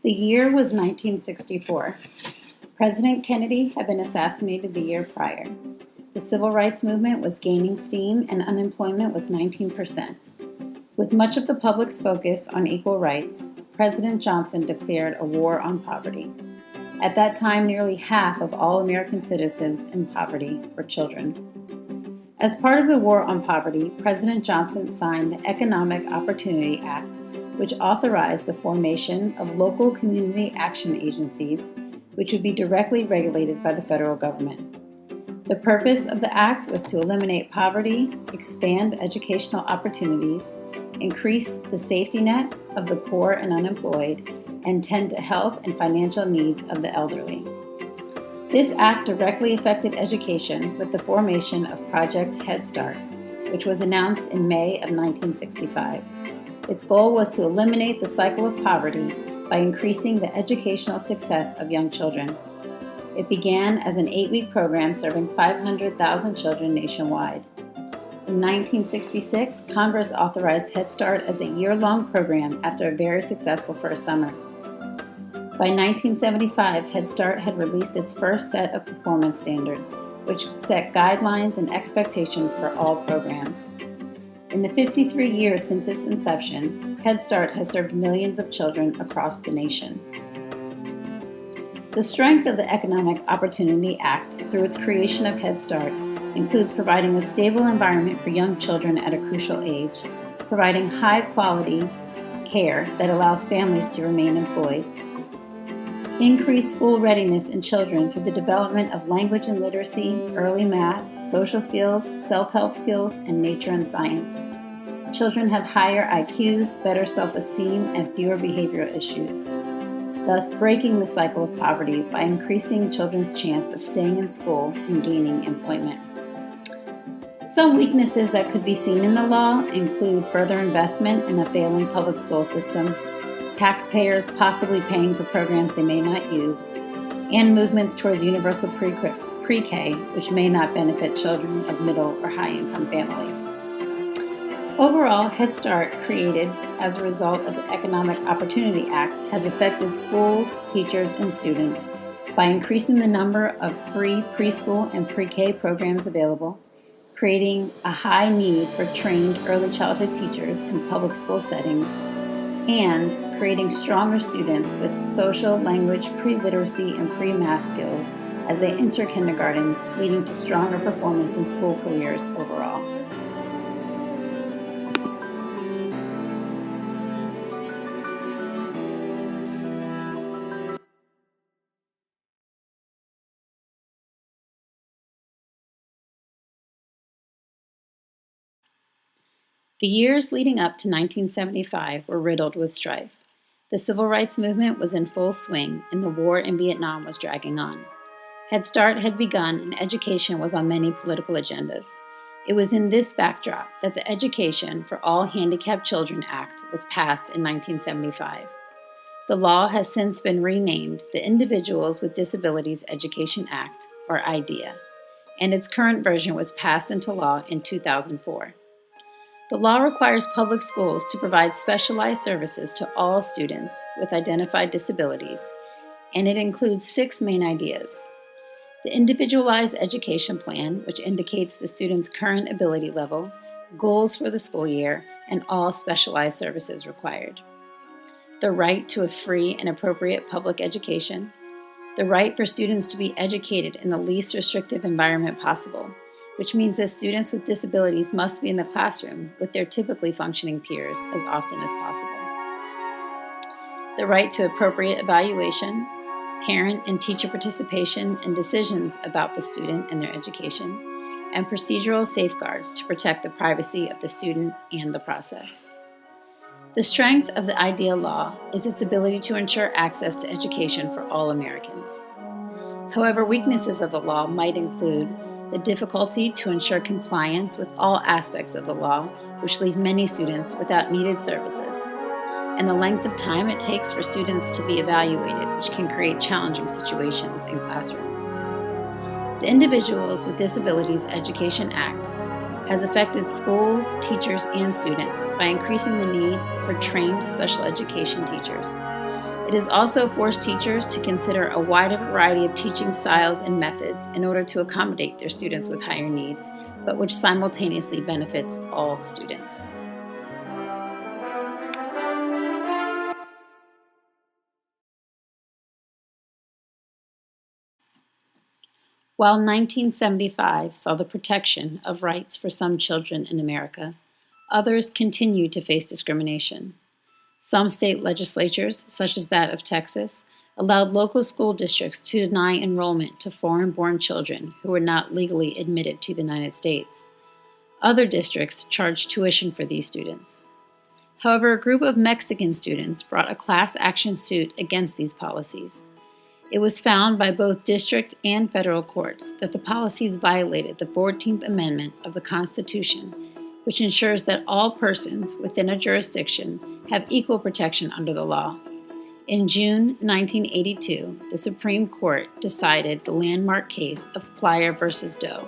The year was 1964. President Kennedy had been assassinated the year prior. The civil rights movement was gaining steam and unemployment was 19%. With much of the public's focus on equal rights, President Johnson declared a war on poverty. At that time, nearly half of all American citizens in poverty were children. As part of the war on poverty, President Johnson signed the Economic Opportunity Act, which authorized the formation of local community action agencies, which would be directly regulated by the federal government. The purpose of the act was to eliminate poverty, expand educational opportunities, increase the safety net of the poor and unemployed, and tend to health and financial needs of the elderly. This act directly affected education with the formation of Project Head Start, which was announced in May of 1965. Its goal was to eliminate the cycle of poverty by increasing the educational success of young children. It began as an 8-week program serving 500,000 children nationwide. In 1966, Congress authorized Head Start as a year-long program after a very successful first summer. By 1975, Head Start had released its first set of performance standards, which set guidelines and expectations for all programs. In the 53 years since its inception, Head Start has served millions of children across the nation. The strength of the Economic Opportunity Act, through its creation of Head Start, includes providing a stable environment for young children at a crucial age, providing high-quality care that allows families to remain employed, increase school readiness in children through the development of language and literacy, early math, social skills, self-help skills, and nature and science. Children have higher IQs, better self-esteem, and fewer behavioral issues, thus breaking the cycle of poverty by increasing children's chance of staying in school and gaining employment. Some weaknesses that could be seen in the law include further investment in a failing public school system, taxpayers possibly paying for programs they may not use, and movements towards universal pre-K, which may not benefit children of middle or high-income families. Overall, Head Start, created as a result of the Economic Opportunity Act, has affected schools, teachers, and students by increasing the number of free preschool and pre-K programs available, creating a high need for trained early childhood teachers in public school settings, and creating stronger students with social, language, pre-literacy, and pre-math skills as they enter kindergarten, leading to stronger performance in school careers overall. The years leading up to 1975 were riddled with strife. The civil rights movement was in full swing, and the war in Vietnam was dragging on. Head Start had begun, and education was on many political agendas. It was in this backdrop that the Education for All Handicapped Children Act was passed in 1975. The law has since been renamed the Individuals with Disabilities Education Act, or IDEA, and its current version was passed into law in 2004. The law requires public schools to provide specialized services to all students with identified disabilities, and it includes 6 main ideas. The Individualized Education Plan, which indicates the student's current ability level, goals for the school year, and all specialized services required. The right to a free and appropriate public education. The right for students to be educated in the least restrictive environment possible, which means that students with disabilities must be in the classroom with their typically functioning peers as often as possible. The right to appropriate evaluation, parent and teacher participation in decisions about the student and their education, and procedural safeguards to protect the privacy of the student and the process. The strength of the IDEA law is its ability to ensure access to education for all Americans. However, weaknesses of the law might include the difficulty to ensure compliance with all aspects of the law, which leave many students without needed services, and the length of time it takes for students to be evaluated, which can create challenging situations in classrooms. The Individuals with Disabilities Education Act has affected schools, teachers, and students by increasing the need for trained special education teachers. It It has also forced teachers to consider a wider variety of teaching styles and methods in order to accommodate their students with higher needs, but which simultaneously benefits all students. While 1975 saw the protection of rights for some children in America, others continued to face discrimination. Some state legislatures, such as that of Texas, allowed local school districts to deny enrollment to foreign-born children who were not legally admitted to the United States. Other districts charged tuition for these students. However, a group of Mexican students brought a class action suit against these policies. It was found by both district and federal courts that the policies violated the 14th Amendment of the Constitution, which ensures that all persons within a jurisdiction have equal protection under the law. In June 1982, the Supreme Court decided the landmark case of Plyer v. Doe,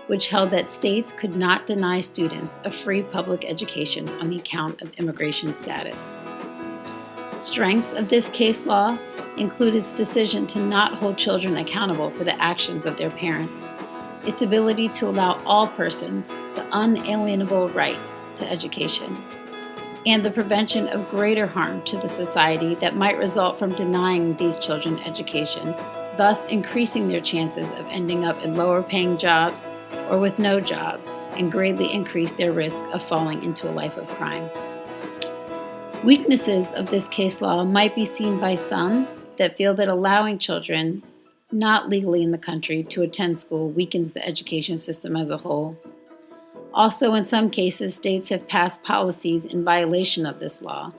which held that states could not deny students a free public education on the account of immigration status. Strengths of this case law include its decision to not hold children accountable for the actions of their parents, its ability to allow all persons the unalienable right to education, and the prevention of greater harm to the society that might result from denying these children education, thus increasing their chances of ending up in lower-paying jobs or with no job, and greatly increase their risk of falling into a life of crime. Weaknesses of this case law might be seen by some that feel that allowing children not legally in the country to attend school weakens the education system as a whole. Also, in some cases, states have passed policies in violation of this law,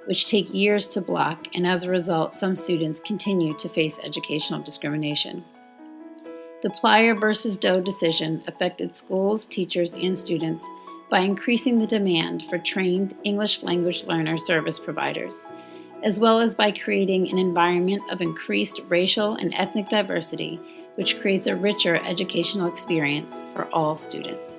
which take years to block, and as a result, some students continue to face educational discrimination. The Plyer v. Doe decision affected schools, teachers, and students by increasing the demand for trained English language learner service providers, as well as by creating an environment of increased racial and ethnic diversity, which creates a richer educational experience for all students.